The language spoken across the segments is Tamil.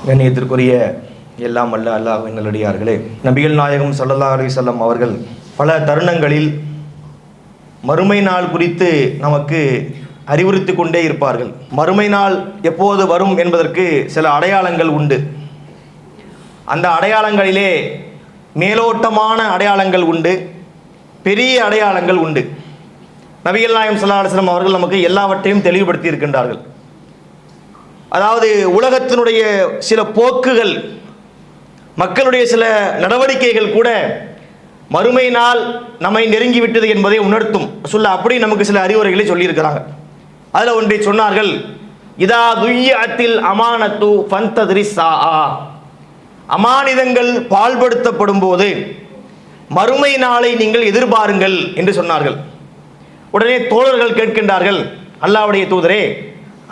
கண்ணியத்திற்குரிய எல்லாம் அல்ல அல்லாஹ்வின் நல்லடியார்களே, நபிகள் நாயகம் ஸல்லல்லாஹு அலைஹி வஸல்லம் அவர்கள் பல தருணங்களில் மறுமை நாள் குறித்து நமக்கு அறிவுறுத்தி கொண்டே இருப்பார்கள். மறுமை நாள் எப்போது வரும் என்பதற்கு சில அடையாளங்கள் உண்டு. அந்த அடையாளங்களிலே மேலோட்டமான அடையாளங்கள் உண்டு, பெரிய அடையாளங்கள் உண்டு. நபிகள் நாயகம் ஸல்லல்லாஹு அலைஹி வஸல்லம் அவர்கள் நமக்கு எல்லாவற்றையும் தெளிவுபடுத்தி இருக்கின்றார்கள். அதாவது உலகத்தினுடைய சில போக்குகள், மக்களுடைய சில நடவடிக்கைகள் கூட மறுமை நாள் நம்மை நெருங்கிவிட்டது என்பதை உணர்த்தும். அப்படி நமக்கு சில அறிவுரைகளை சொல்லியிருக்கிறாங்க. அதில் ஒன்றை சொன்னார்கள், இதா துய்யத்தில் அமானத்து ஃபந்தத்ரி ஸாஆ, அமானிதங்கள் பால்படுத்தப்படும் போது மறுமை நாளை நீங்கள் எதிர்பாருங்கள் என்று சொன்னார்கள். உடனே தோழர்கள் கேட்கின்றார்கள், அல்லாஹ்வுடைய தூதரே,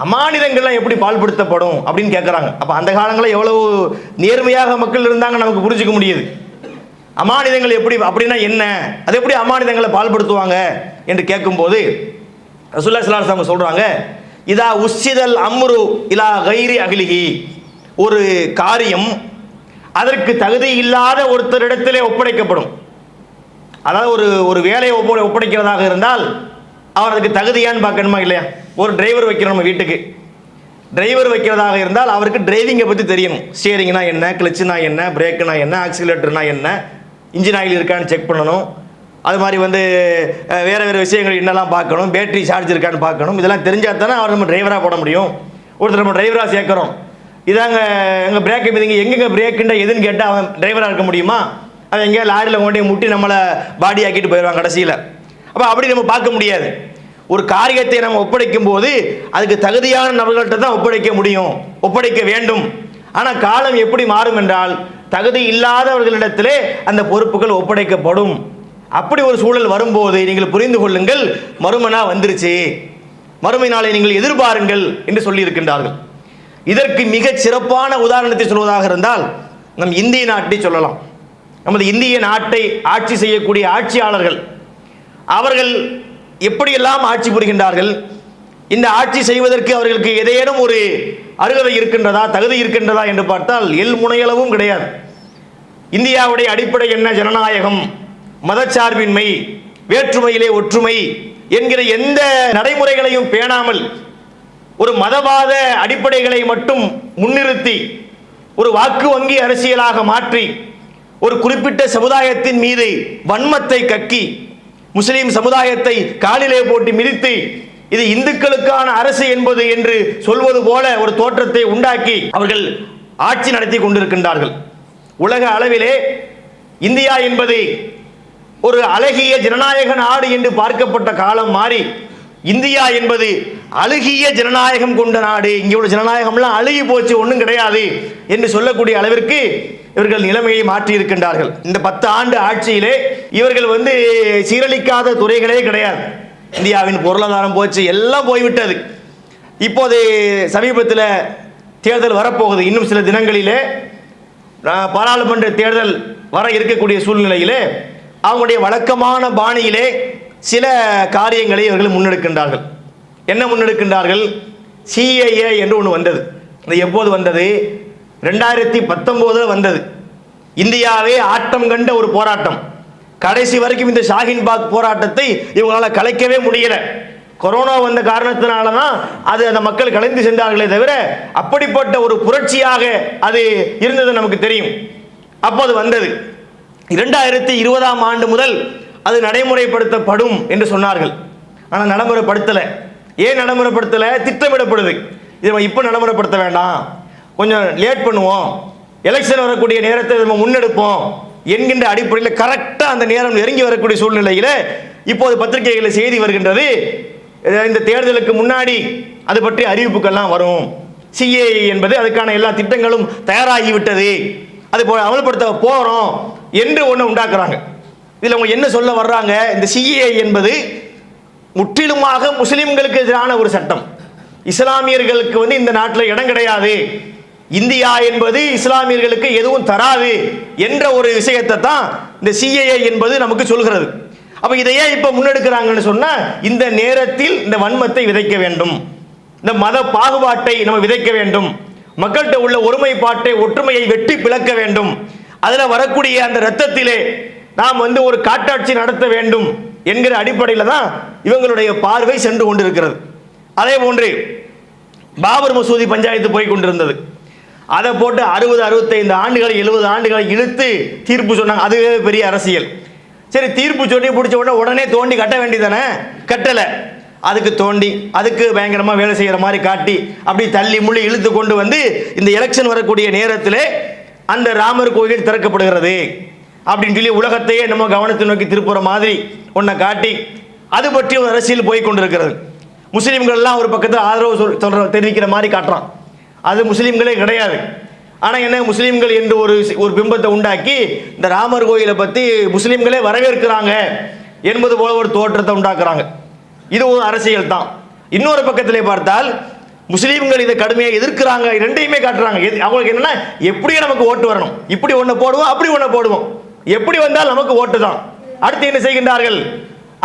அமானிதங்கள்லாம் எப்படி பால்படுத்தப்படும் அப்படின்னு கேட்குறாங்க. அப்போ அந்த காலங்களில் எவ்வளவு நேர்மையாக மக்கள் இருந்தாங்க நமக்கு புரிஞ்சுக்க முடியுது. அமானிதங்கள் எப்படி, அப்படின்னா என்ன, அது எப்படி அமானிதங்களை பால்படுத்துவாங்க என்று கேட்கும்போது ரசூலுல்லாஹி ஸல்லல்லாஹு அலைஹி வஸல்லம் சொல்றாங்க, இதா உஸ்ஸிதல் அம்ரு இலா கைரி அஹ்லிஹி, ஒரு காரியம் அதற்கு தகுதி இல்லாத ஒருத்தரிடத்திலே ஒப்படைக்கப்படும். அதாவது ஒரு வேலையை ஒப்படைக்கிறதாக இருந்தால் அவர் அதுக்கு தகுதியான்னு பார்க்கணுமா இல்லையா? ஒரு டிரைவர் வைக்கிறோம் நம்ம வீட்டுக்கு, டிரைவர் வைக்கிறதாக இருந்தால் அவருக்கு டிரைவிங்கை பற்றி தெரியணும். ஸ்டியரிங்னா என்ன, கிளச்சுனா என்ன, பிரேக்குனா என்ன, ஆக்சிலேட்டர்னா என்ன, இன்ஜின் ஆயில் இருக்கான்னு செக் பண்ணணும். அது மாதிரி வேறு வேறு விஷயங்கள் என்னெல்லாம் பார்க்கணும், பேட்டரி சார்ஜ் இருக்கான்னு பார்க்கணும். இதெல்லாம் தெரிஞ்சால் தானே அவர் நம்ம டிரைவராக போட முடியும். ஒருத்தர் நம்ம டிரைவராக சேர்க்குறோம், இதாங்க எங்கள் பிரேக்கு மீதிங்க, எங்கெங்க பிரேக்குண்டா எதுன்னு கேட்டால் அவன் டிரைவராக இருக்க முடியுமா? அவன் எங்கேயா லாரியில் கொண்டே முட்டி நம்மளை பாடி ஆக்கிட்டு போயிடுவாங்க கடைசியில். அப்போ அப்படி நம்ம பார்க்க முடியாது. ஒரு காரியத்தை நம்ம ஒப்படைக்கும் போது அதுக்கு தகுதியான நபர்கள்ட்ட தான் ஒப்படைக்க முடியும், ஒப்படைக்க வேண்டும். ஆனால் காலம் எப்படி மாறும் என்றால் தகுதி இல்லாதவர்களிடத்திலே அந்த பொறுப்புகள் ஒப்படைக்கப்படும். அப்படி ஒரு சூழல் வரும்போது நீங்கள் புரிந்து கொள்ளுங்கள், மறுமை நாள் வந்துருச்சு, மறுமை நாளை நீங்கள் எதிர்பாருங்கள் என்று சொல்லி இருக்கின்றார்கள். இதற்கு மிகச் சிறப்பான உதாரணத்தை சொல்வதாக இருந்தால் நம் இந்திய நாட்டை சொல்லலாம். நமது இந்திய நாட்டை ஆட்சி செய்யக்கூடிய ஆட்சியாளர்கள் அவர்கள் எப்படியெல்லாம் ஆட்சி புரிகின்றார்கள், இந்த ஆட்சி செய்வதற்கு அவர்களுக்கு ஏதேனும் ஒரு அருகதை இருக்கின்றதா, தகுதி இருக்கின்றதா என்று பார்த்தால் முனையளவும் கிடையாது. இந்தியாவுடைய அடிப்படை என்ன? ஜனநாயகம், மதச்சார்பின்மை, வேற்றுமையிலே ஒற்றுமை என்கிற எந்த நடைமுறைகளையும் பேணாமல் ஒரு மதவாத அடிப்படைகளை மட்டும் முன்னிறுத்தி ஒரு வாக்கு வங்கி அரசியலாக மாற்றி ஒரு குறிப்பிட்ட சமுதாயத்தின் மீது வன்மத்தை கக்கி முஸ்லிம் சமுதாயத்தை காலிலே போட்டு மிதித்து இது இந்துக்களுக்கான அரசு என்பது என்று சொல்வது போல ஒரு தோற்றத்தை உண்டாக்கி அவர்கள் ஆட்சி நடத்தி கொண்டிருக்கின்றார்கள். உலக அளவிலே இந்தியா என்பது ஒரு அழகிய ஜனநாயக நாடு என்று பார்க்கப்பட்ட காலம் மாறி இந்தியா என்பது அழுகிய ஜனநாயகம் கொண்ட நாடு, இங்கே உள்ள ஜனநாயகம்லாம் அழுகி போச்சு, ஒன்றும் கிடையாது என்று சொல்லக்கூடிய அளவிற்கு இவர்கள் நிலைமையை மாற்றி இருக்கின்றார்கள். இந்த 10 ஆண்டு ஆட்சியிலே இவர்கள் சீரழிக்காத துறைகளே கிடையாது. இந்தியாவின் பொருளாதாரம் போச்சு, எல்லாம் போய்விட்டது. இப்போது சமீபத்தில் தேர்தல் வரப்போகுது. இன்னும் சில தினங்களிலே பாராளுமன்ற தேர்தல் வர இருக்கக்கூடிய சூழ்நிலையிலே அவங்களுடைய வழக்கமான பாணியிலே சில காரியங்களை இவர்கள் முன்னெடுக்கின்றார்கள். என்ன முன்னெடுக்கின்றார்கள்? சிஏஏ என்று ஒன்று வந்தது. அது எப்போது வந்தது? 2019 வந்தது. இந்தியாவே ஆட்டம் கண்ட ஒரு போராட்டம். கடைசி வரைக்கும் இந்த ஷாஹின் பாக் போராட்டத்தை இவங்களால் கலைக்கவே முடியல. கொரோனா வந்த காரணத்தினால தான் அது அந்த மக்கள் கலைந்து சென்றார்களே தவிர அப்படிப்பட்ட ஒரு புரட்சியாக அது இருந்தது நமக்கு தெரியும். அப்போது வந்தது 2020ஆம் ஆண்டு முதல் அது நடைமுறைப்படுத்தப்படும் என்று சொன்னார்கள். ஆனால் நடைமுறைப்படுத்தலை. ஏன் நடைமுறைப்படுத்தலை? திட்டமிடப்படுது. இதை இப்போ நடைமுறைப்படுத்த வேண்டாம், கொஞ்சம் லேட் பண்ணுவோம், எலெக்ஷன் வரக்கூடிய நேரத்தை நம்ம முன்னெடுப்போம் என்கின்ற அடிப்படையில் கரெக்டாக அந்த நேரம் நெருங்கி வரக்கூடிய சூழ்நிலையில் இப்போது பத்திரிகைகளில் செய்தி வருகின்றது, இந்த தேர்தலுக்கு முன்னாடி அது பற்றி அறிவிப்புகள்லாம் வரும், சிஏஏ என்பது அதுக்கான எல்லா திட்டங்களும் தயாராகிவிட்டது, அது போல அமல்படுத்த போகிறோம் என்று ஒன்று உண்டாக்குறாங்க. இதில் அவங்க என்ன சொல்ல வர்றாங்க? இந்த சிஏஏ என்பது முற்றிலுமாக முஸ்லிம்களுக்கு எதிரான ஒரு சட்டம். இஸ்லாமியர்களுக்கு இந்த நாட்டில் இடம் கிடையாது, இந்தியா என்பது இஸ்லாமியர்களுக்கு எதுவும் தராது என்ற ஒரு விஷயத்தை தான் இந்த சிஏஏ என்பது நமக்கு சொல்கிறது. அப்போ இதையே இப்போ முன்னெடுக்கிறாங்கன்னு சொன்னால் இந்த நேரத்தில் இந்த வன்மத்தை விதைக்க வேண்டும், இந்த மத பாகுபாட்டை நம்ம விதைக்க வேண்டும், மக்கள்கிட்ட உள்ள ஒருமைப்பாட்டை ஒற்றுமையை வெட்டி பிளக்க வேண்டும். அதுல வரக்கூடிய அந்த ரத்தத்திலே நாம் ஒரு காட்டாட்சி நடத்த வேண்டும் என்கிற அடிப்படையில் தான் இவங்களுடைய பார்வை சென்று கொண்டிருக்கிறது. அதே போன்று பாபர் மசூதி பஞ்சாயத்து போய் கொண்டிருந்தது. அதை போட்டு 60-65 ஆண்டுகள் 70 ஆண்டுகளை இழுத்து தீர்ப்பு சொன்னாங்க. அதுவே பெரிய அரசியல். சரி, தீர்ப்பு சொல்லி பிடிச்ச உடனே தோண்டி கட்ட வேண்டியதானே, கட்டலை. அதுக்கு தோண்டி அதுக்கு பயங்கரமாக வேலை செய்கிற மாதிரி காட்டி அப்படி தள்ளி முள்ளி இழுத்து கொண்டு இந்த எலெக்ஷன் வரக்கூடிய நேரத்தில் அந்த ராமர் கோயில் திறக்கப்படுகிறது அப்படின்னு சொல்லி உலகத்தையே நம்ம கவனத்தை நோக்கி திருப்புற மாதிரி ஒன்றை காட்டி அது பற்றி ஒரு அரசியல் போய் கொண்டிருக்கிறது. முஸ்லீம்கள்லாம் ஒரு பக்கத்தில் ஆதரவு தெரிவிக்கிற மாதிரி காட்டுறான். அது முஸ்லீம்களே கிடையாது. ஆனால் என்ன, முஸ்லீம்கள் என்று ஒரு பிம்பத்தை உண்டாக்கி இந்த ராமர் கோயிலை பற்றி முஸ்லீம்களே வரவேற்கிறாங்க என்பது போல ஒரு தோற்றத்தை உண்டாக்குறாங்க. இது ஒரு அரசியல் தான். இன்னொரு பக்கத்திலே பார்த்தால் முஸ்லீம்கள் இதை கடுமையாக எதிர்க்கிறாங்க. ரெண்டையுமே காட்டுறாங்க. அவங்களுக்கு என்னன்னா, எப்படியே நமக்கு ஓட்டு வரணும், இப்படி ஒன்று போடுவோம் அப்படி ஒன்று போடுவோம், எப்படி வந்தால் நமக்கு ஓட்டு தான். அடுத்து என்ன செய்கின்றார்கள்,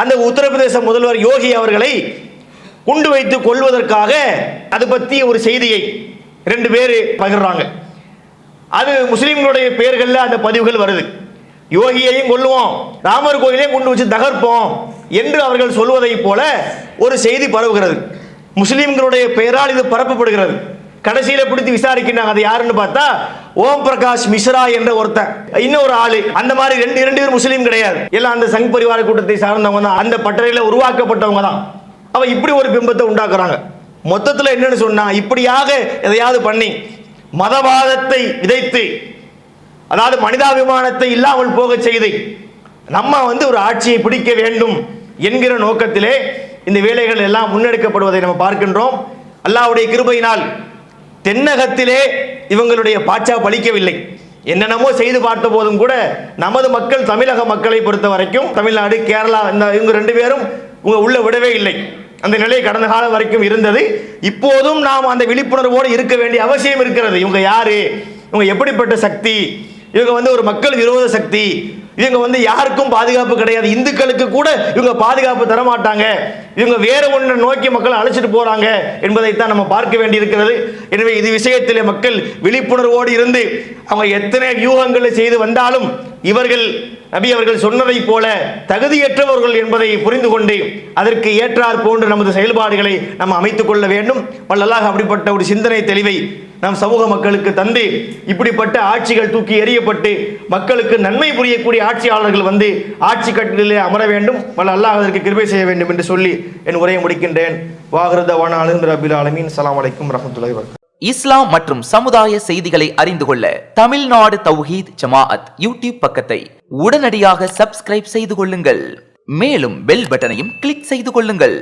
அந்த உத்தரப்பிரதேச முதல்வர் யோகி அவர்களை குண்டு வைத்து கொள்வதற்காக அது பற்றி ஒரு செய்தியை 2 பேர் பகிர்றாங்க. அது முஸ்லீம்களுடைய பெயர்களில் அந்த பதிவுகள் வருது. யோகியையும் கொல்லுவோம், ராமர் கோயிலையும் குண்டு வச்சு தகர்ப்போம் என்று அவர்கள் சொல்வதை போல ஒரு செய்தி பரவுகிறது. முஸ்லீம்களுடைய பெயரால் இது பரப்பப்படுகிறது. கடைசியில் பிடித்து விசாரிக்கிறாங்க. அது யாருன்னு பார்த்தா ஓம் பிரகாஷ் மிஸ்ரா என்ற ஒருத்தன், இன்னொரு ஆளு. அந்த மாதிரி ரெண்டு பேர் முஸ்லீம் கிடையாது, எல்லாம் அந்த சங் பரிவார கூட்டத்தை சார்ந்தவங்க தான், அந்த பட்டறையில் உருவாக்கப்பட்டவங்க தான். அவ இப்படி ஒரு பிம்பத்தை உண்டாக்குறாங்க. மொத்தத்தில் என்னன்னு சொன்னா, இப்படியாக எதையாவது பண்ணி மதவாதத்தை விதைத்து, அதாவது மனிதாபிமானத்தை இல்லாமல் போக செய்து நம்ம ஒரு ஆட்சியை பிடிக்க வேண்டும் என்கிற நோக்கத்திலே இந்த வேலைகள் எல்லாம் முன்னெடுக்கப்படுவதை நம்ம பார்க்கின்றோம். அல்லாஹ்வுடைய கிருபையினால் தென்னகத்திலே இவங்களுடைய பாச்சா பலிக்கவில்லை. என்னென்னமோ செய்து பார்த்த போதும் கூட நமது மக்கள், தமிழக மக்களை பொறுத்த வரைக்கும் தமிழ்நாடு, கேரளா, இவங்க 2 பேரும் உள்ள விடவே இல்லை. அந்த நிலை கடந்த காலம் வரைக்கும் இருந்தது. இப்போதும் நாம் அந்த விழிப்புணர்வோடு இருக்க வேண்டிய அவசியம் இருக்கிறது. இவங்க யாரு, இவங்க எப்படிப்பட்ட சக்தி, இவங்க ஒரு மக்கள் விரோத சக்தி, இவங்க யாருக்கும் பாதுகாப்பு கிடையாது, இந்துக்களுக்கு கூட இவங்க பாதுகாப்பு தர மாட்டாங்க, இவங்க வேற ஒன்றை நோக்கி மக்களை அழைச்சிட்டு போறாங்க என்பதைத்தான் நம்ம பார்க்க வேண்டி இருக்கிறது. எனவே இது விஷயத்திலே மக்கள் விழிப்புணர்வோடு இருந்து அவங்க எத்தனை வியூகங்களை செய்து வந்தாலும் இவர்கள் நபி அவர்கள் சொன்னதை போல தகுதியற்றவர்கள் என்பதை புரிந்து கொண்டு அதற்கு ஏற்றார் போன்று நமது செயல்பாடுகளை நம்ம அமைத்துக் கொள்ள வேண்டும். வல்லல்லாஹ் அப்படிப்பட்ட ஒரு சிந்தனை தெளிவை நம் சமூக மக்களுக்கு தந்து இப்படிப்பட்ட ஆட்சிகள் தூக்கி எறியப்பட்டு மக்களுக்கு நன்மை புரியக்கூடிய ஆட்சியாளர்கள் ஆட்சி கட்டிலே அமர வேண்டும். வல்லல்லாஹ் அதற்கு கிருபை செய்ய வேண்டும் என்று சொல்லி என் உரையை முடிக்கின்றேன். வாஹிருதவானா அல்ஹம்துலில்லாஹி ஆலமீன். ஸலாமு அலைக்கும் வரஹ்மத்துல்லாஹி வபரகாத்துஹு. இஸ்லாம் மற்றும் சமுதாய செய்திகளை அறிந்து கொள்ள தமிழ்நாடு தௌஹீத் ஜமாஅத் யூடியூப் பக்கத்தை உடனடியாக சப்ஸ்கிரைப் செய்து கொள்ளுங்கள். மேலும் பெல் பட்டனையும் கிளிக் செய்து கொள்ளுங்கள்.